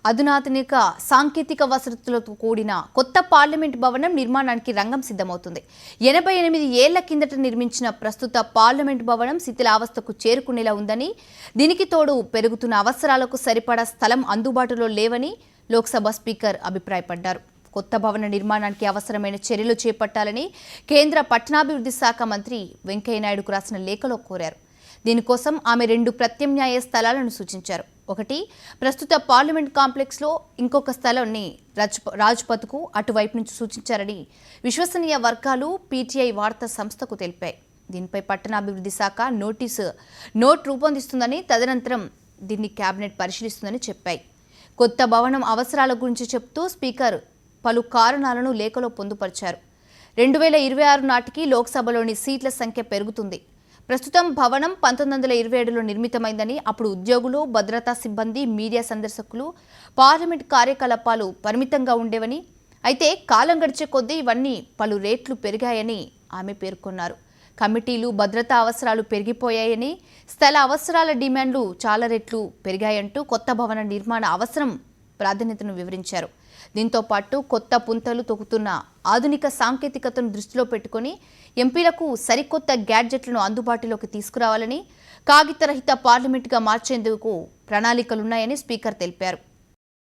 అధునాతనిక సాంకేతిక వసతులతో కూడిన కొత్త పార్లమెంట్ భవనం నిర్మాణానికి రంగం సిద్ధమవుతుంది. 88 ఏళ్ల కిందట నిర్మించిన ప్రస్తుత పార్లమెంట్ భవనం శిథిలావస్థకు చేరుకునేలా ఉందని, దీనికి తోడు పెరుగుతున్న అవసరాలకు సరిపడా స్థలం అందుబాటులో లేవని లోక్సభ స్పీకర్ అభిప్రాయపడ్డారు. కొత్త భవన నిర్మాణానికి అవసరమైన చర్యలు చేపట్టాలని కేంద్ర పట్టణాభివృద్ధి శాఖ మంత్రి వెంకయ్యనాయుడుకు రాసిన లేఖలో కోరారు. దీనికోసం ఆమె 2 ప్రత్యామ్నాయ స్థలాలను సూచించారు. ఒకటి ప్రస్తుత పార్లమెంట్ కాంప్లెక్స్లో, ఇంకొక స్థలాన్ని రాజ్పథ్కు అటువైపు నుంచి సూచించారని విశ్వసనీయ వర్గాలు పీటీఐ వార్తా సంస్థకు తెలిపాయి. దీనిపై పట్టణాభివృద్ధి శాఖ నోట్ రూపొందిస్తుందని, తదనంతరం దీన్ని కేబినెట్ పరిశీలిస్తుందని చెప్పాయి. కొత్త భవనం అవసరాల గురించి చెప్తూ స్పీకర్ పలు కారణాలను లేఖలో పొందుపరిచారు. 2026 నాటికి లోక్సభలోని సీట్ల సంఖ్య పెరుగుతుంది. ప్రస్తుతం భవనం 1927లో నిర్మితమైందని, అప్పుడు ఉద్యోగులు, భద్రతా సిబ్బంది, మీడియా సందర్శకులు, పార్లమెంట్ కార్యకలాపాలు పరిమితంగా ఉండేవని, అయితే కాలం గడిచే కొద్దీ ఇవన్నీ పలు రేట్లు పెరిగాయని ఆమె పేర్కొన్నారు. కమిటీలు, భద్రతా అవసరాలు పెరిగిపోయాయని, స్థల అవసరాల డిమాండ్లు చాలా రెట్లు పెరిగాయంటూ కొత్త భవన నిర్మాణ అవసరం ప్రాధాన్యతను వివరించారు. దీంతో పాటు కొత్త పుంతలు తొక్కుతున్న ఆధునిక సాంకేతికతను దృష్టిలో పెట్టుకుని ఎంపీలకు సరికొత్త గ్యాడ్జెట్లను అందుబాటులోకి తీసుకురావాలని, కాగితరహిత పార్లమెంటుగా మార్చేందుకు ప్రణాళికలున్నాయని స్పీకర్ తెలిపారు.